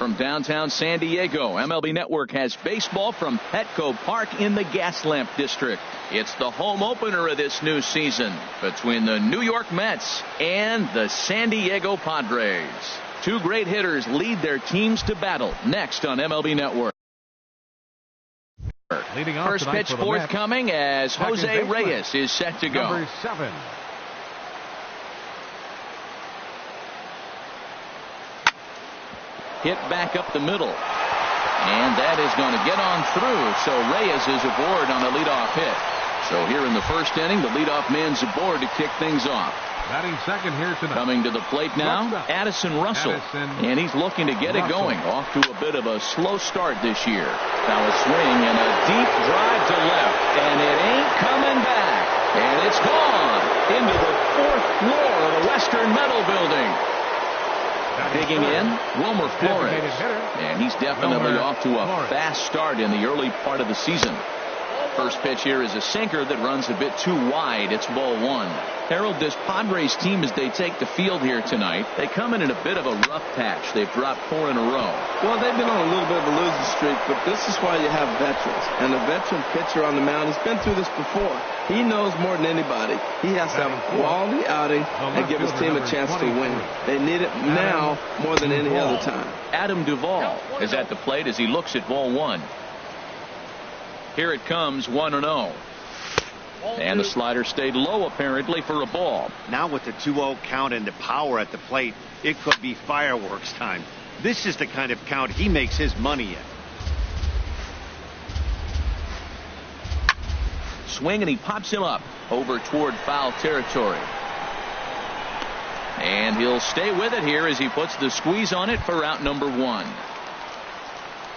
from downtown San Diego, MLB Network has baseball from Petco Park in the Gaslamp District. It's the home opener of this new season between the New York Mets and the San Diego Padres. Two great hitters lead their teams to battle next on MLB Network. First pitch forthcoming as Jose Reyes is set to go. Number 7. Hit back up the middle. And that is going to get on through. So Reyes is aboard on a leadoff hit. So here in the first inning, the leadoff man's aboard to kick things off. Batting second here tonight. Coming to the plate now, Addison Russell. And he's looking to get it going. Off to a bit of a slow start this year. Now a swing and a deep drive to left. And it ain't coming back. And it's gone into the 4th floor of the Western Metal Building. Digging in, Wilmer Flores. And he's definitely off to a fast start in the early part of the season. First pitch here is a sinker that runs a bit too wide. It's ball 1. Harold, this Padres team, as they take the field here tonight, they come in a bit of a rough patch. They've dropped 4 in a row. Well, they've been on a little bit of a losing streak, but this is why you have veterans. And a veteran pitcher on the mound has been through this before. He knows more than anybody. He has to have a quality outing and give his team a chance to win. They need it now more than any other time. Adam Duvall is at the plate as he looks at ball 1. Here it comes, 1-0. And the slider stayed low apparently for a ball. Now with the 2-0 count and the power at the plate, it could be fireworks time. This is the kind of count he makes his money in. Swing and he pops him up over toward foul territory. And he'll stay with it here as he puts the squeeze on it for out number 1.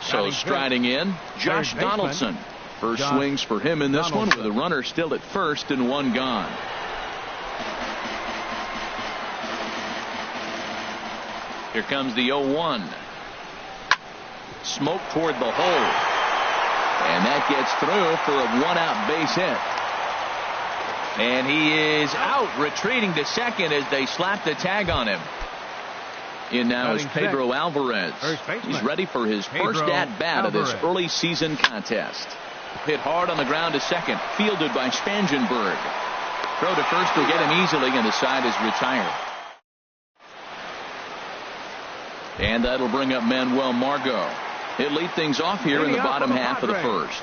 So striding in, Josh Donaldson. First swings for him in this one with a runner still at first and 1 gone. Here comes the 0-1. Smoke toward the hole. And that gets through for a 1-out base hit. And he is out, retreating to second as they slap the tag on him. In now is Pedro Alvarez. He's ready for his first at-bat of this early season contest. Hit hard on the ground to second. Fielded by Spangenberg. Throw to first will get him easily, and the side is retired. And that'll bring up Manuel Margot. He'll lead things off here in the bottom half of the first.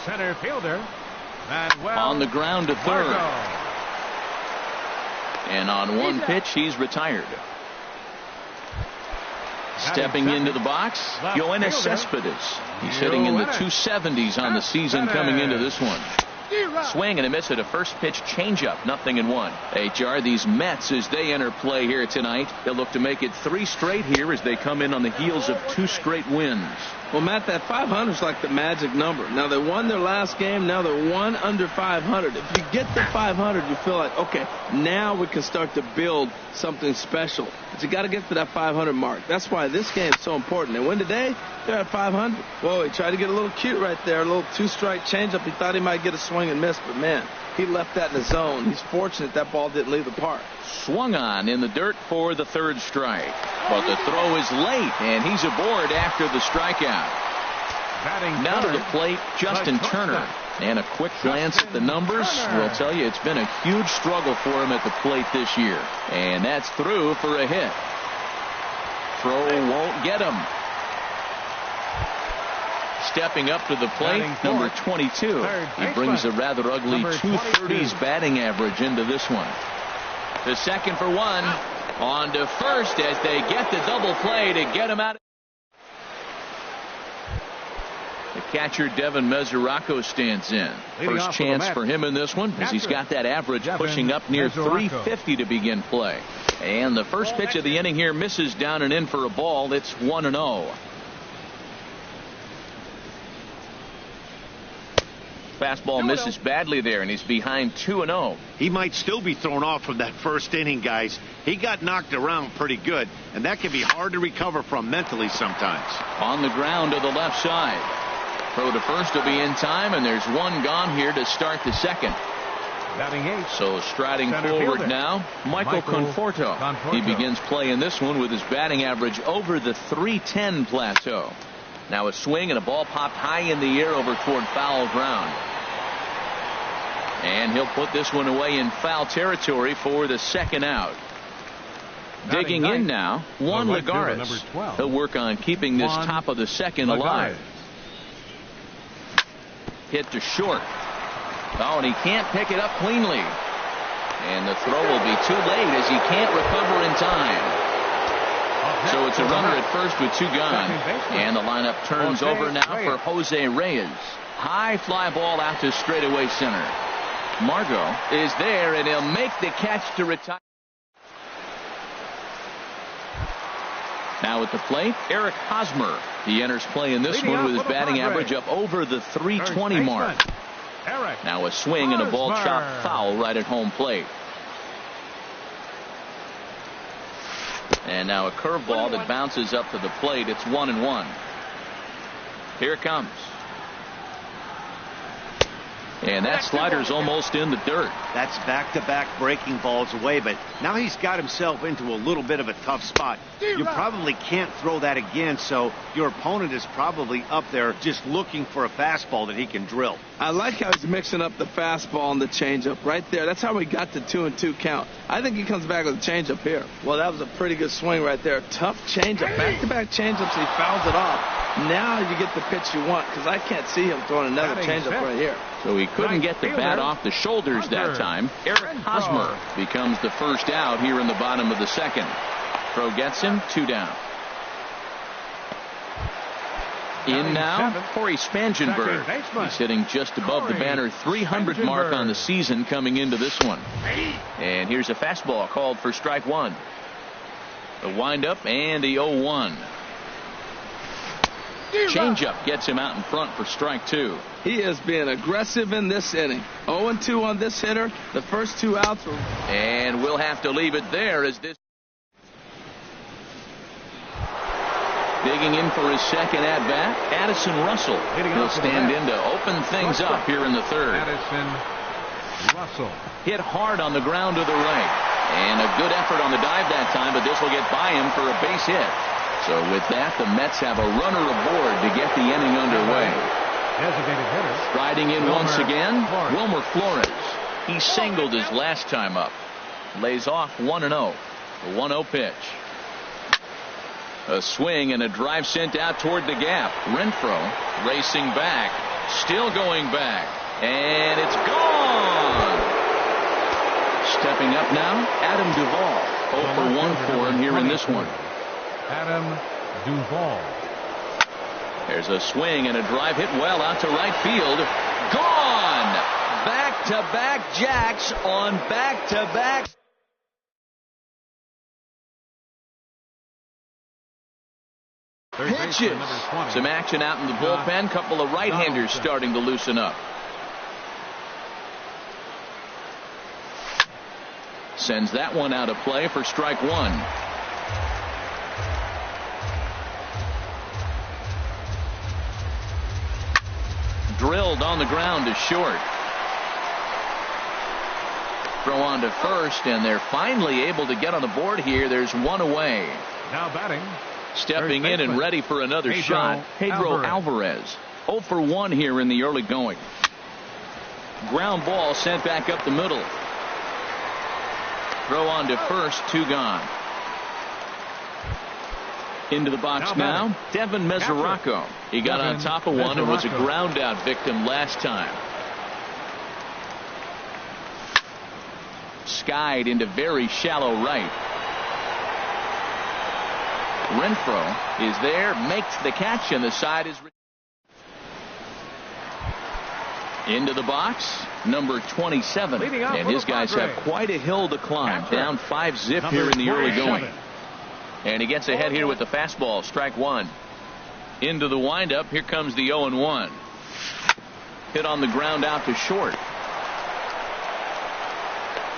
Center fielder Manuel on the ground to third. And on one pitch, he's retired. Stepping into the box, Yoenis Cespedes. He's hitting in the 270s on the season coming into this one. Swing and a miss at a first pitch changeup, 0-1. HR, these Mets, as they enter play here tonight, they'll look to make it 3 straight here as they come in on the heels of 2 straight wins. Well, Matt, that 500 is like the magic number. Now, they won their last game. Now they're 1 under 500. If you get the 500, you feel like, okay, now we can start to build something special. But you got to get to that 500 mark. That's why this game is so important. They win today, they're at 500. Whoa, he tried to get a little cute right there. A little 2-strike changeup. He thought he might get a swing and miss, but, man, he left that in the zone. He's fortunate that ball didn't leave the park. Swung on in the dirt for the 3rd strike. But the throw is late, and he's aboard after the strikeout. Now to the plate, Justin Turner. And a quick glance at the numbers will tell you it's been a huge struggle for him at the plate this year. And that's through for a hit. Throw won't get him. Stepping up to the plate, number 22. He brings a rather ugly 230s batting average into this one. To second for 1. On to first as they get the double play to get him out. The catcher, Devin Mesoraco, stands in. First chance for him in this one as he's got that average pushing up near 350 to begin play. And the first pitch of the inning here misses down and in for a ball. It's 1-0. Fastball misses badly there, and he's behind 2-0. He might still be thrown off from that first inning, guys. He got knocked around pretty good, and that can be hard to recover from mentally sometimes. On the ground to the left side. Throw to first will be in time, and there's 1 gone here to start the second. Batting 8. So striding Center forward fielder. now, Michael Conforto. He begins play in this one with his batting average over the .310 plateau. Now a swing and a ball popped high in the air over toward foul ground. And he'll put this one away in foul territory for the second out. Digging in now, Juan Lagares. He'll work on keeping this top of the second alive. Hit to short. Oh, and he can't pick it up cleanly. And the throw will be too late as he can't recover in time. So it's a runner at first with two gone. And the lineup turns over now for Jose Reyes. High fly ball out to straightaway center. Margot is there, and he'll make the catch to retire. Now at the plate, Eric Hosmer. He enters play in this one with his batting average up over the .320 mark. Now a swing and a ball chopped foul right at home plate. And now a curveball that bounces up to the plate. It's 1-1. Here it comes. And that slider's almost in the dirt. That's back-to-back breaking balls away, but now he's got himself into a little bit of a tough spot. You probably can't throw that again, so your opponent is probably up there just looking for a fastball that he can drill. I like how he's mixing up the fastball and the changeup right there. That's how we got the 2-2 count. I think he comes back with a changeup here. Well, that was a pretty good swing right there. Tough changeup. Back-to-back changeups, he fouls it off. Now you get the pitch you want, because I can't see him throwing another changeup right here. So he couldn't get the bat off the shoulders that time. Eric Hosmer becomes the first out here in the bottom of the second. Throw gets him, 2 down. In now, Corey Spangenberg. He's hitting just above the banner 300 mark on the season coming into this one. And here's a fastball called for strike one. The windup and the 0-1. Changeup gets him out in front for strike two. He is being aggressive in this inning. 0-2 on this hitter. The first 2 outs were... And we'll have to leave it there as this... Digging in for his second at-bat, Addison Russell. He'll stand in to open things up here in the third. Addison Russell. Hit hard on the ground to the right. And a good effort on the dive that time, but this will get by him for a base hit. So with that, the Mets have a runner aboard to get the inning underway. Designated hitter. Striding in once again, Wilmer Flores. He singled his last time up. Lays off 1-0. The 1-0 pitch. A swing and a drive sent out toward the gap. Renfroe racing back. Still going back. And it's gone. Stepping up now, Adam Duvall. 0 for 1 for him here in this one. Adam Duvall. There's a swing and a drive hit well out to right field. Gone! Back-to-back jacks on back-to-back. Pitches. Some action out in the bullpen. Couple of right-handers starting to loosen up. Sends that one out of play for strike one. Drilled on the ground to short. Throw on to first, and they're finally able to get on the board here. There's one away. Now batting. Stepping in and ready for another shot, Pedro Alvarez. 0 for 1 here in the early going. Ground ball sent back up the middle. Throw on to first, 2 gone. Into the box now, Devin Mesoraco. He got on top of one and was a ground out victim last time. Skied into very shallow right. Renfroe is there, makes the catch, and the side is into the box, number 27. And his guys have quite a hill to climb. Down 5-zip here in the early going. And he gets ahead here with the fastball. Strike one. Into the windup. Here comes the 0-1. Hit on the ground out to short.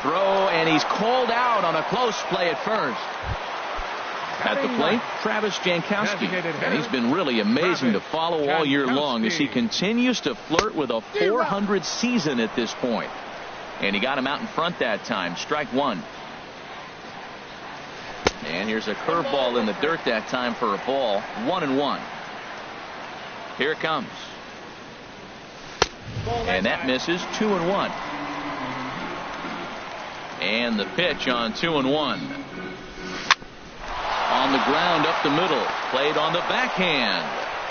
Throw, and he's called out on a close play at first. At the plate, Travis Jankowski. And he's been really amazing to follow all year long as he continues to flirt with a .400 season at this point. And he got him out in front that time. Strike one. And here's a curveball in the dirt that time for a ball. 1-1. Here it comes. And that misses. 2-1. And the pitch on 2-1. On the ground up the middle. Played on the backhand.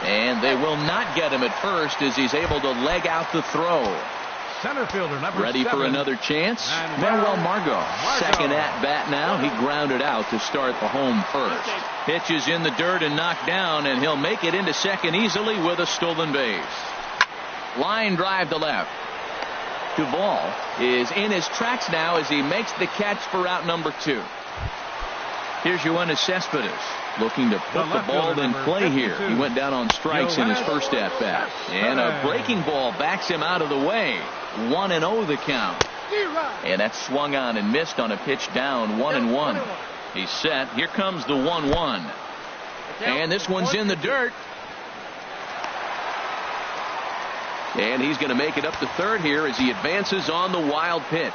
And they will not get him at first as he's able to leg out the throw. Center fielder number Ready 7. for another chance. And Manuel Margot. Second at bat now. He grounded out to start the home first. Pitch is in the dirt and knocked down, and he'll make it into second easily with a stolen base. Line drive to left. Duvall is in his tracks now as he makes the catch for out number 2. Here's Yoenis Cespedes looking to put the ball in play here. He went down on strikes in his first at bat. And a breaking ball backs him out of the way. 1-0 the count. And that's swung on and missed on a pitch down. 1-1. He's set. Here comes the 1-1. And this one's in the dirt. And he's going to make it up to third here as he advances on the wild pitch.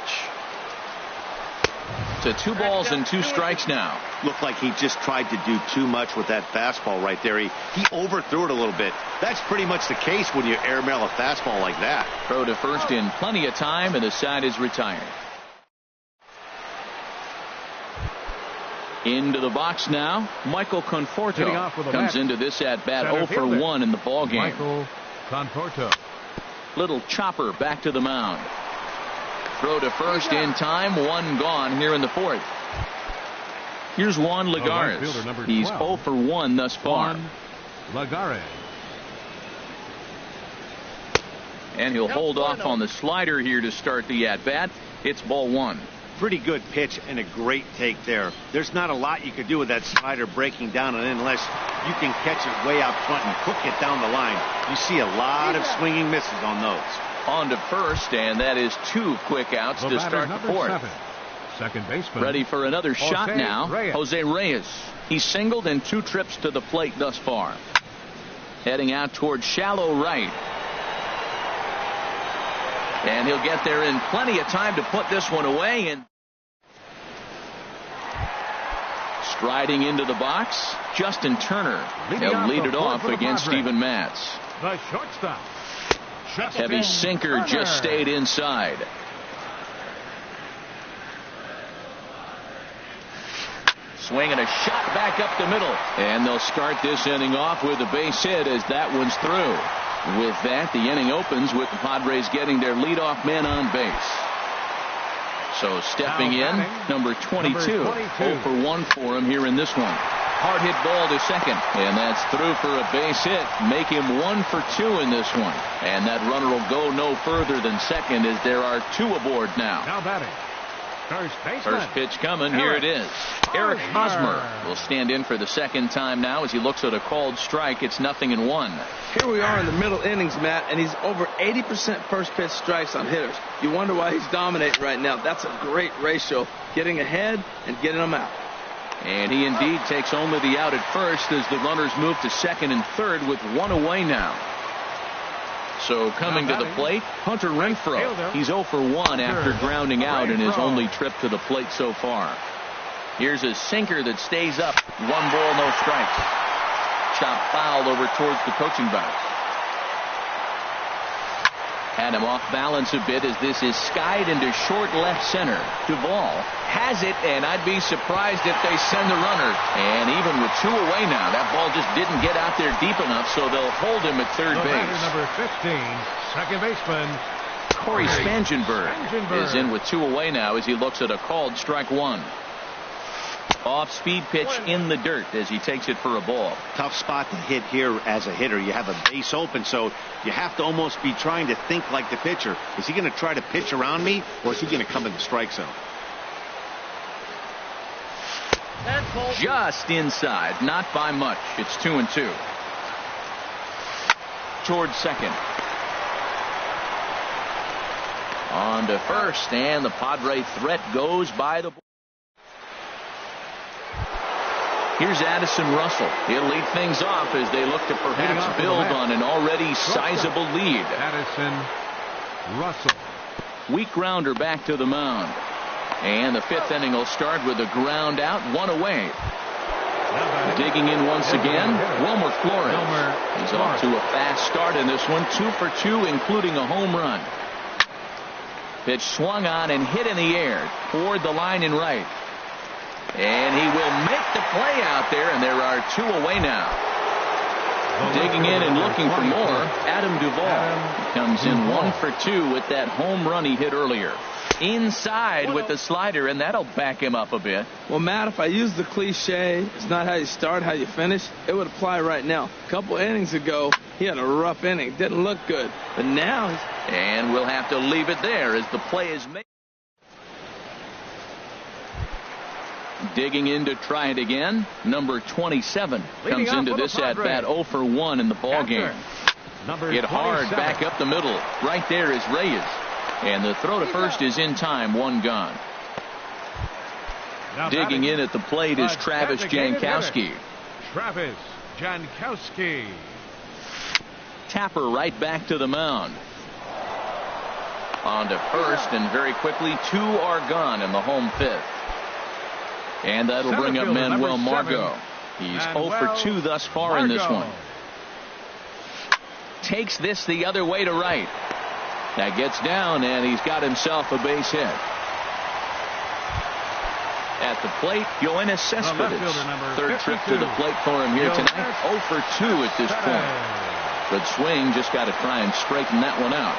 To 2 balls and 2 strikes now. Looked like he just tried to do too much with that fastball right there. He overthrew it a little bit. That's pretty much the case when you airmail a fastball like that. Throw to first in plenty of time, and the side is retired. Into the box now. Michael Conforto comes into this at bat 0 for 1 in the ball game. Michael Conforto. Little chopper back to the mound. Throw to first in time. 1 gone here in the 4th. Here's Juan Lagares. He's 0 for 1 thus far. Lagares. And he'll hold off on the slider here to start the at-bat. It's ball 1. Pretty good pitch and a great take there. There's not a lot you could do with that slider breaking down, and unless you can catch it way out front and hook it down the line, you see a lot of swinging misses on those. On to first, and that is 2 quick outs to start the 4th. 7. Second baseman. Ready for another shot now. Jose Reyes. He's singled in 2 trips to the plate thus far. Heading out towards shallow right. And he'll get there in plenty of time to put this one away. And striding into the box, Justin Turner. He'll lead it off against Steven Matz. The shortstop. Heavy sinker just stayed inside. Swing and a shot back up the middle. And they'll start this inning off with a base hit as that one's through. With that, the inning opens with the Padres getting their leadoff man on base. So stepping in, number 22. 0 for 1 for him here in this one. Hard hit ball to second, and that's through for a base hit. Make him 1 for 2 in this one. And that runner will go no further than second as there are 2 aboard now. Now batting. First pitch coming. Here it is. Eric Hosmer will stand in for the second time now as he looks at a called strike. It's 0-1. Here we are in the middle innings, Matt, and he's over 80% first pitch strikes on hitters. You wonder why he's dominating right now. That's a great ratio, getting ahead and getting them out. And he indeed takes only the out at first as the runners move to second and third with 1 away now. So coming to the plate, Hunter Renfroe. He's 0 for 1 after grounding out in his only trip to the plate so far. Here's a sinker that stays up. 1 ball, no strikes. Chop foul over towards the coaching box. Had him off balance a bit as this is skied into short left center. Duvall has it, and I'd be surprised if they send the runner. And even with 2 away now, that ball just didn't get out there deep enough, so they'll hold him at third base. Number 15, second baseman Corey Spangenberg is in with 2 away now as he looks at a called strike 1. Off-speed pitch in the dirt as he takes it for a ball. Tough spot to hit here as a hitter. You have a base open, so you have to almost be trying to think like the pitcher. Is he going to try to pitch around me, or is he going to come in the strike zone? Just inside, not by much. It's 2-2. Towards second. On to first, and the Padre threat goes by the. Here's Addison Russell. He'll lead things off as they look to perhaps build on an already sizable lead. Addison Russell. Weak grounder back to the mound. And the 5th inning will start with a ground out, 1 away. Digging in once again, Wilmer Flores. He's off to a fast start in this one, 2 for 2, including a home run. Pitch swung on and hit in the air toward the line in right. And he will make the play out there, and there are 2 away now. Digging in and looking for more, Adam Duvall. He comes in 1 for 2 with that home run he hit earlier. Inside with the slider, and that'll back him up a bit. Well, Matt, if I use the cliche, it's not how you start, how you finish, it would apply right now. A couple innings ago, he had a rough inning. Didn't look good. But now... And we'll have to leave it there as the play is made. Digging in to try it again. Number 27 comes into this at-bat 0 for 1 in the ball game. Hit hard back up the middle. Right there is Reyes. And the throw to first is in time, 1 gone. Digging in at the plate is Travis Jankowski. Travis Jankowski. Tapper right back to the mound. On to first, and very quickly 2 are gone in the home 5th. And that'll bring up Manuel Margot. He's 0 for 2 thus far in this one. Takes this the other way to right. That gets down, and he's got himself a base hit. At the plate, Yoenis Cespedes. 3rd trip to the plate for him here tonight. 0 for 2 at this point. Good swing, just got to try and straighten that one out.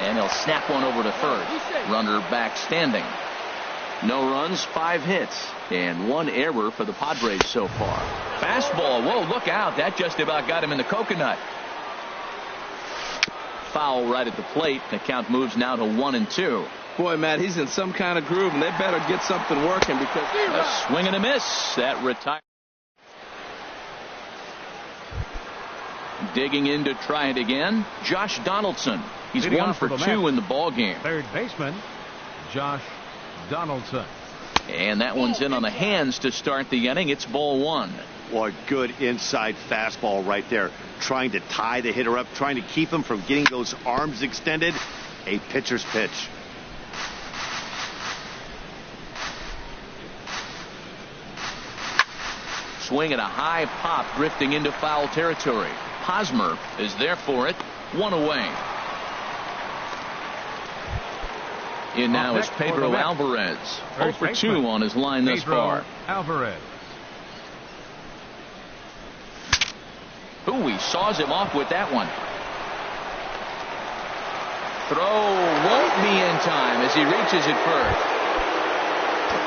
And he'll snap one over to first. Runner back standing. No runs, 5 hits, and 1 error for the Padres so far. Fastball, whoa, look out. That just about got him in the coconut. Foul right at the plate. The count moves now to 1-2. Boy, Matt, he's in some kind of groove, and they better get something working because... A swing and a miss. That retired. Digging in to try it again, Josh Donaldson. He's 1 for 2 in the ball game. 3rd baseman, Josh Donaldson. And that one's in on the hands to start the inning. It's ball 1. What good inside fastball right there. Trying to tie the hitter up, trying to keep him from getting those arms extended. A pitcher's pitch. Swing at a high pop, drifting into foul territory. Hosmer is there for it. 1 away. In now is Pedro Alvarez. 0 for 2 on his line thus far. Alvarez. Ooh, he saws him off with that one. Throw won't be in time as he reaches it first.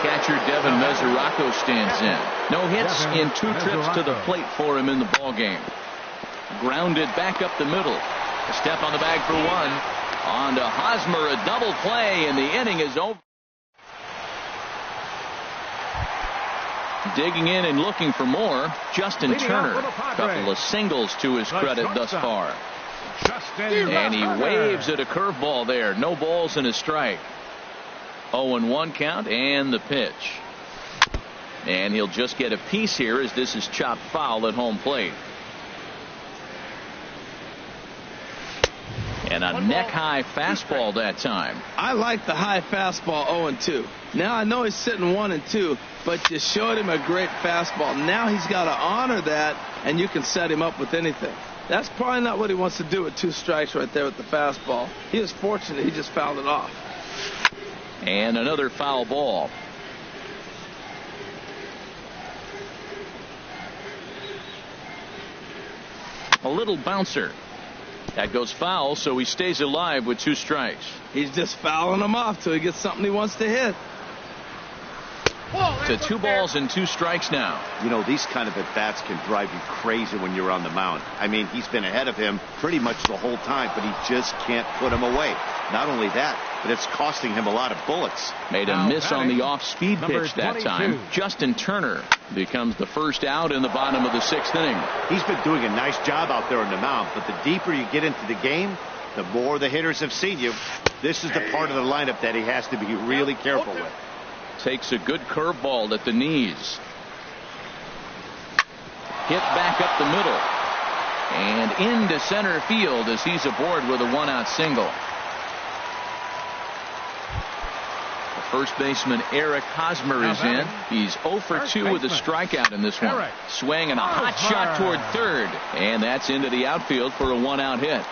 Catcher Devin Mesoraco stands in. No hits in 2 trips to the plate for him in the ball game. Grounded back up the middle. A step on the bag for 1. On to Hosmer, a double play, and the inning is over. Digging in and looking for more, Justin Turner. A couple of singles to his credit thus far. And he waves at a curveball there. No balls and a strike. 0-1 count and the pitch. And he'll just get a piece here as this is chopped foul at home plate. And a neck-high fastball that time. I like the high fastball 0-2. Now I know he's sitting 1-2, but you showed him a great fastball. Now he's got to honor that, and you can set him up with anything. That's probably not what he wants to do with 2 strikes right there with the fastball. He was fortunate he just fouled it off. And another foul ball. A little bouncer. That goes foul, so he stays alive with 2 strikes. He's just fouling them off till he gets something he wants to hit. To 2 balls and 2 strikes now. You know, these kind of at-bats can drive you crazy when you're on the mound. I mean, he's been ahead of him pretty much the whole time, but he just can't put him away. Not only that, but it's costing him a lot of bullets. Made a miss on the off-speed pitch that time. Justin Turner becomes the first out in the bottom of the 6th inning. He's been doing a nice job out there on the mound, but the deeper you get into the game, the more the hitters have seen you. This is the part of the lineup that he has to be really careful with. Takes a good curveball at the knees. Hit back up the middle. And into center field as he's aboard with a one-out single. First baseman Eric Hosmer is in. He's 0 for 2 with a strikeout in this one. Swing and a hot shot toward third. And that's into the outfield for a one-out hit.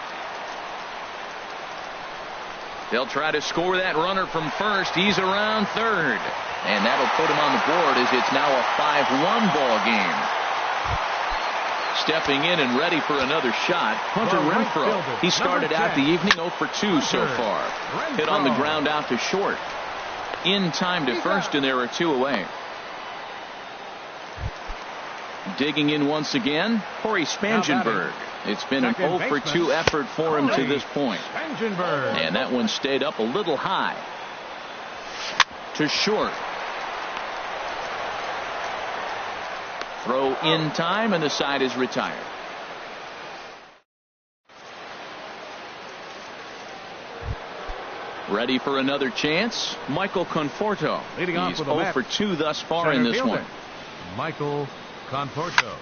They'll try to score that runner from first. He's around third. And that'll put him on the board as it's now a 5-1 ball game. Stepping in and ready for another shot, Hunter Renfroe. He started out the evening 0 for 2 so far. Hit on the ground out to short. In time to first, and there are 2 away. Digging in once again, Corey Spangenberg. It's been an 0 for 2 effort for him to this point. And that one stayed up a little high. To short. Throw in time, and the side is retired. Ready for another chance, Michael Conforto. Leading off He's with 0 for 2 thus far in this one. Michael Conforto.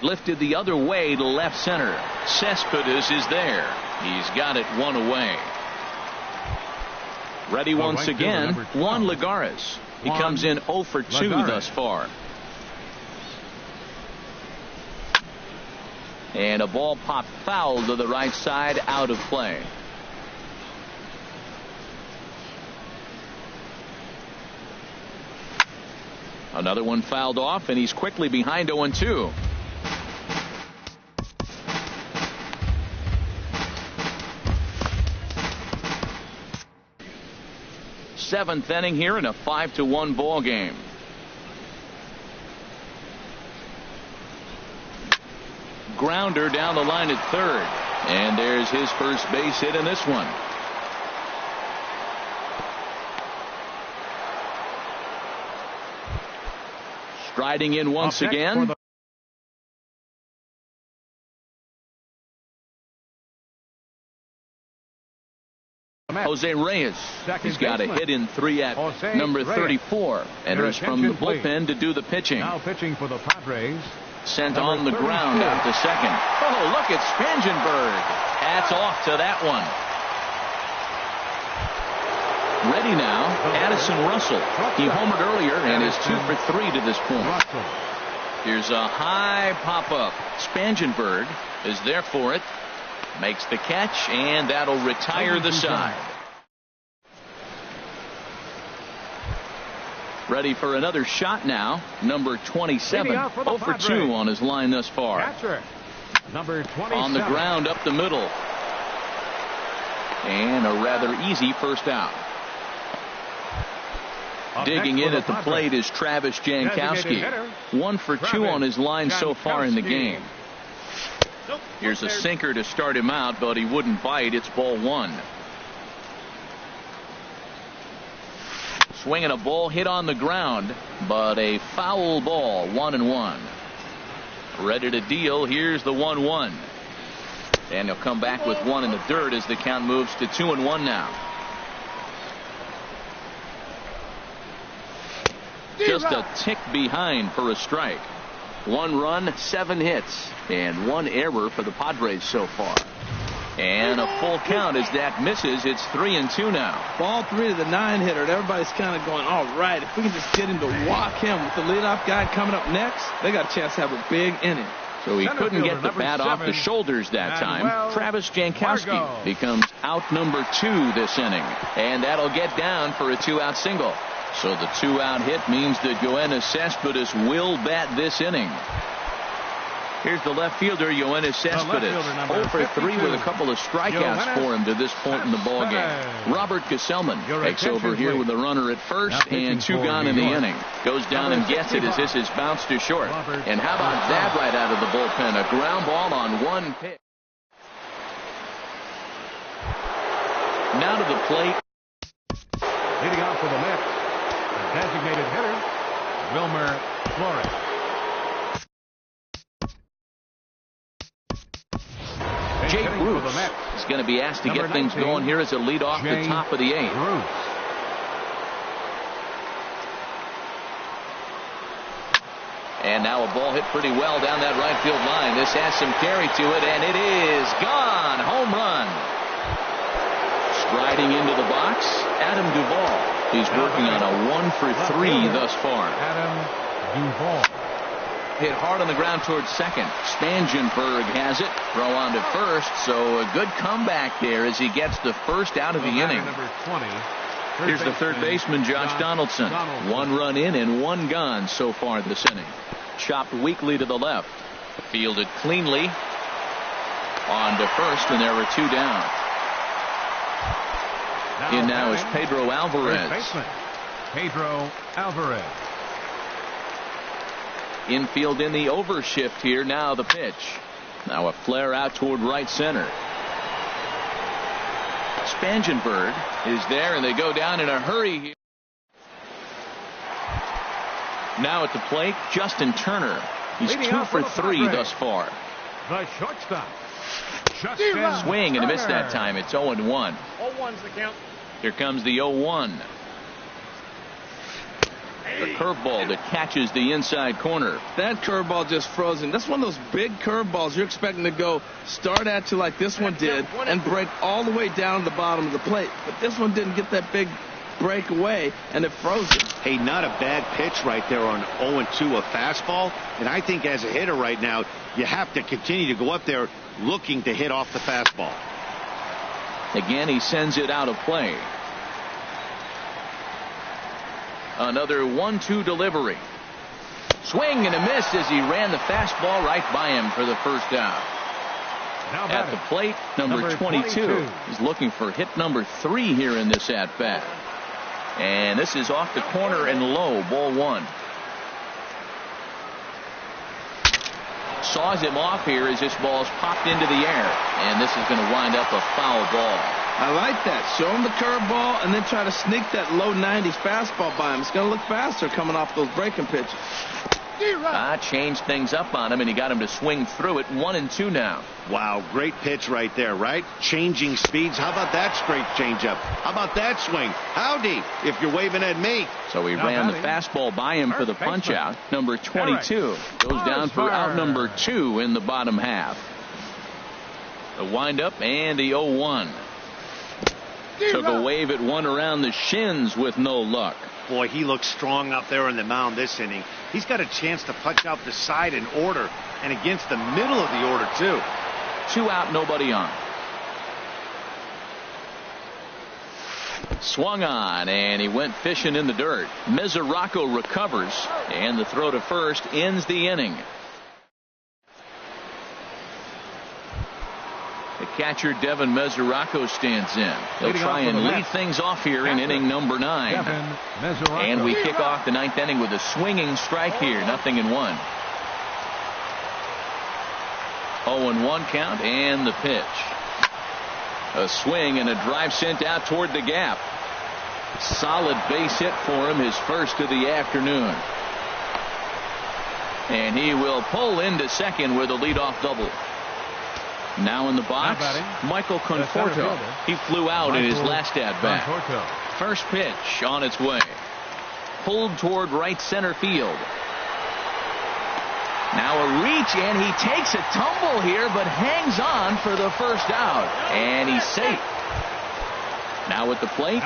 Lifted the other way to left center. Cespedes is there. He's got it 1 away. Ready once again, Juan Lagares. He comes in 0 for 2 thus far. And a ball popped foul to the right side, out of play. Another one fouled off, and he's quickly behind 0-2. Seventh inning here in a 5-1 ball game. Grounder down the line at third, and there's his first base hit in this one. Striding in once again. Jose Reyes. He's got a hit in 3 at number 34. Enters from the bullpen to do the pitching. Now pitching for the Padres. Sent on the ground out to second. Oh, look at Spangenberg. Hats off to that one. Ready now, Addison Russell. He homered earlier and is 2 for 3 to this point. Here's a high pop-up. Spangenberg is there for it. Makes the catch, and that'll retire the side. Ready for another shot now. Number 27. 0 for 2 on his line thus far. Number 27. On the ground up the middle. And a rather easy first out. Digging in at the plate is Travis Jankowski. 1 for 2 on his line so far in the game. Here's a sinker to start him out, but he wouldn't bite. It's ball 1. Swinging a ball hit on the ground, but a foul ball. 1-1. Ready to deal. Here's the 1-1. And he'll come back with 1 in the dirt as the count moves to 2-1 now. Just a tick behind for a strike. 1 run, 7 hits, and 1 error for the Padres so far. And a full count as that misses. It's 3-2 now. Ball 3 to the 9-hitter. Everybody's kind of going, all right, if we can just get him to walk him with the leadoff guy coming up next, they got a chance to have a big inning. So he couldn't get the bat off the shoulders that time. Travis Jankowski becomes out number 2 this inning. And that'll get down for a 2-out single. So the 2-out hit means that Yoenis Cespedes will bat this inning. Here's the left fielder, Yoenis Cespedes. 0 for 3 with a couple of strikeouts for him to this point in the ballgame. Robert Gesellman takes over here with a runner at first and 2 gone in the inning. Goes down and gets it as this is bounced to short. And how about that right out of the bullpen? A ground ball on 1 pitch. Now to the plate. Leading off for the Mets, the designated hitter, Wilmer Flores. Jake Bruce is going to be asked to get things going here as a lead off the top of the 8th. And now a ball hit pretty well down that right field line. This has some carry to it, and it is gone. Home run. Striding into the box, Adam Duvall. He's working on a 1-for-3 thus far. Adam Duvall. Hit hard on the ground towards second. Spangenberg has it. Throw on to first, so a good comeback there as he gets the first out of the inning. Number 20. Here's the third baseman, Josh Donaldson. 1 run in and 1 gone so far this inning. Chopped weakly to the left. Fielded cleanly. On to first, and there were 2 down. In now is Pedro Alvarez. Pedro Alvarez. Infield in the overshift here. Now the pitch. Now a flare out toward right center. Spangenberg is there, and they go down in a hurry here. Now at the plate, Justin Turner. He's 2 for 3 thus far. The shortstop. Swing and a miss that time. It's 0-1. 0-1's the count. Here comes the 0-1. The curveball that catches the inside corner. That curveball just frozen. That's one of those big curveballs you're expecting to go start at you like this one did and break all the way down to the bottom of the plate. But this one didn't get that big break away, and it froze it. Hey, not a bad pitch right there on 0-2, a fastball. And I think as a hitter right now, you have to continue to go up there looking to hit off the fastball. Again, he sends it out of play. Another 1-2 delivery. Swing and a miss as he ran the fastball right by him for the first out. At the plate, number 22. He's looking for hit number 3 here in this at-bat. And this is off the corner and low, ball 1. Saws him off here as this ball's popped into the air. And this is going to wind up a foul ball. I like that. Show him the curveball and then try to sneak that low 90s fastball by him. It's going to look faster coming off those breaking pitches. Changed things up on him, and he got him to swing through it. 1-2 now. Wow, great pitch right there, right? Changing speeds. How about that straight changeup? How about that swing? Howdy, if you're waving at me. So he ran the fastball by him for the punch out. Number 22 goes down for out number 2 in the bottom half. The windup and the 0-1. Took a wave at one around the shins with no luck. Boy, he looks strong up there on the mound this inning. He's got a chance to punch out the side in order, and against the middle of the order, too. 2 out, nobody on. Swung on, and he went fishing in the dirt. Mesoraco recovers, and the throw to first ends the inning. The catcher, Devin Mesoraco, stands in. He'll try and lead things off here in inning number 9. And we kick off the 9th inning with a swinging strike here. 0-1. 0-1 count and the pitch. A swing and a drive sent out toward the gap. Solid base hit for him, his first of the afternoon. And he will pull into second with a leadoff double. Now in the box, Michael Conforto. He flew out in his last at-bat. First pitch on its way. Pulled toward right center field. Now a reach, and he takes a tumble here, but hangs on for the first out. And he's safe. Now at the plate,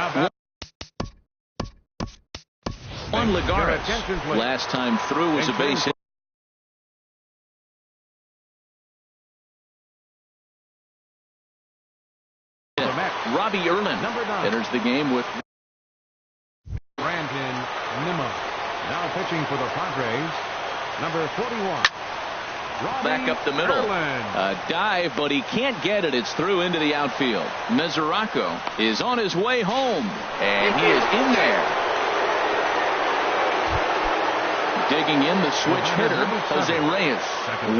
Juan Lagares. Last time through was a base hit. Robbie Erlin enters the game with Brandon Nimmo. Now pitching for the Padres, number 41. Back up the middle. A dive, but he can't get it. It's through into the outfield. Mesoraco is on his way home, and he is in there. Digging in the switch hitter, Jose Reyes.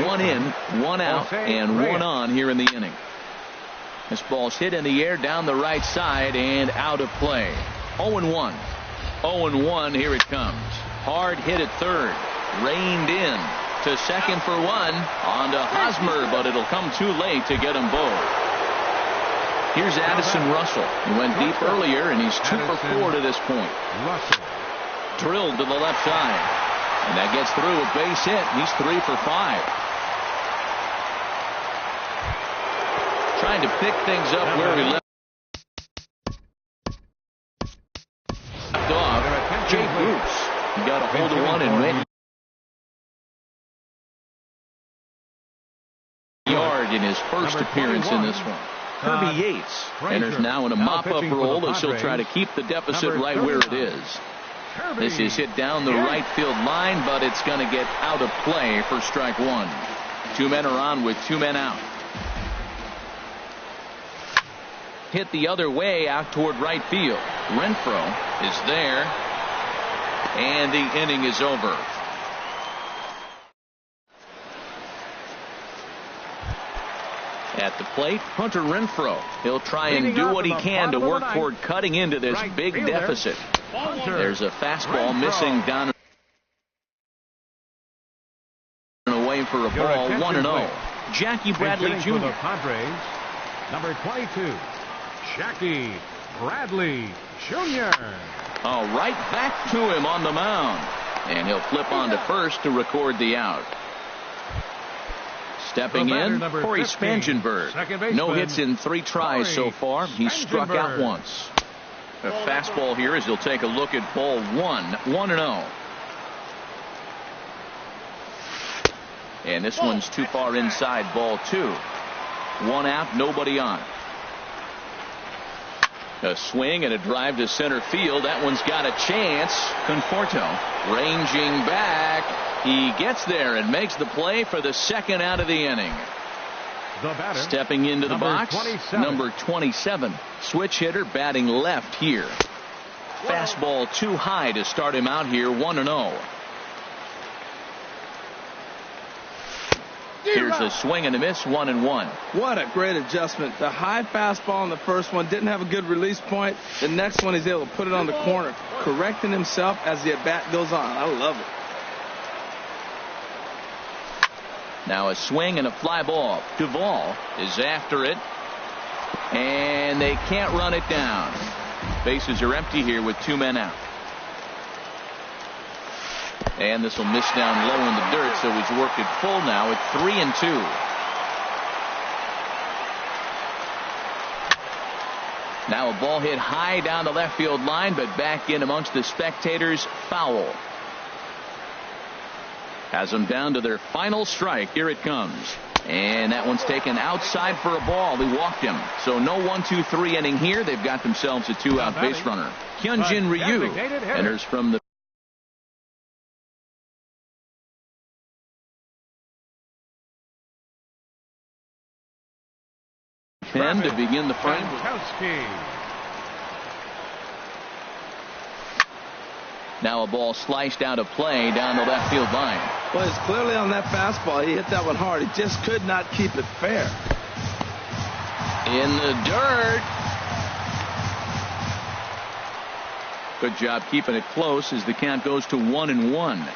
1 in, 1 out, and 1 on here in the inning. This ball's hit in the air down the right side and out of play. 0-1. 0-1, here it comes. Hard hit at third. Reined in to second for 1. On to Hosmer, but it'll come too late to get them both. Here's Addison Russell. He went deep earlier, and he's 2 for 4 to this point. Drilled to the left side. And that gets through a base hit. He's 3 for 5. Trying to pick things up where he left off. Jay Bruce. He got a hold of one and went yard in his first appearance in this one. Kirby Yates enters now in a mop-up role as he'll try to keep the deficit right where it is. This is hit down the right field line, but it's going to get out of play for strike 1. 2 men are on with 2 men out. Hit the other way out toward right field. Renfroe is there, and the inning is over. At the plate, Hunter Renfroe. He'll try and do what he can to work toward cutting into this big deficit. There's a fastball missing down and away for a ball. 1-0. Jackie Bradley Jr. The Padres, number 22, Jackie Bradley Jr. Oh, right back to him on the mound. And he'll flip on to first to record the out. Stepping in, Corey Spangenberg. No hits in 3 tries so far. He's struck out once. A fastball here as he'll take a look at ball 1. 1-0. And this one's too far inside, ball 2. 1 out, nobody on. A swing and a drive to center field. That one's got a chance. Conforto ranging back. He gets there and makes the play for the 2nd out of the inning. Stepping into the box, number 27. Switch hitter batting left here. Fastball too high to start him out here. 1-0. Here's a swing and a miss. 1-1. What a great adjustment. The high fastball in the first one didn't have a good release point. The next one he's able to put it on the corner, correcting himself as the at-bat goes on. I love it. Now a swing and a fly ball. Duvall is after it, and they can't run it down. Bases are empty here with 2 men out. And this will miss down low in the dirt, so he's worked it full now at 3-2. Now a ball hit high down the left field line, but back in amongst the spectators. Foul. Has them down to their final strike. Here it comes. And that one's taken outside for a ball. He walked him. So no 1-2-3 inning here. They've got themselves a 2-out base runner. Hyunjin Ryu enters from the pen to begin the frame. Now a ball sliced out of play down the left field line. Well, it's clearly on that fastball. He hit that one hard. He just could not keep it fair. In the dirt. Good job keeping it close as the count goes to 1-1.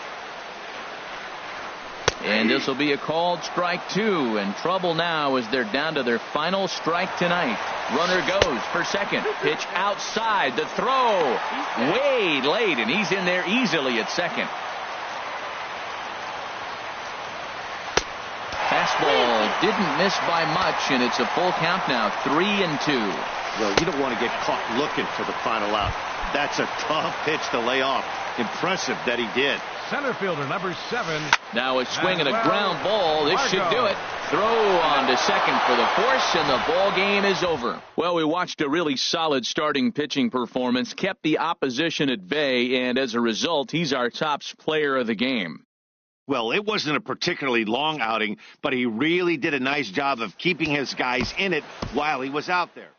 And this will be a called strike 2. And trouble now as they're down to their final strike tonight. Runner goes for second. Pitch outside. The throw way late, and he's in there easily at second. Fastball didn't miss by much, and it's a full count now. 3-2. Well, you don't want to get caught looking for the final out. That's a tough pitch to lay off. Impressive that he did. Center fielder number 7. Now a swing and a ground ball. This should do it. Throw on to second for the force, and the ball game is over. Well, we watched a really solid starting pitching performance, kept the opposition at bay, and as a result, he's our top player of the game. Well, it wasn't a particularly long outing, but he really did a nice job of keeping his guys in it while he was out there.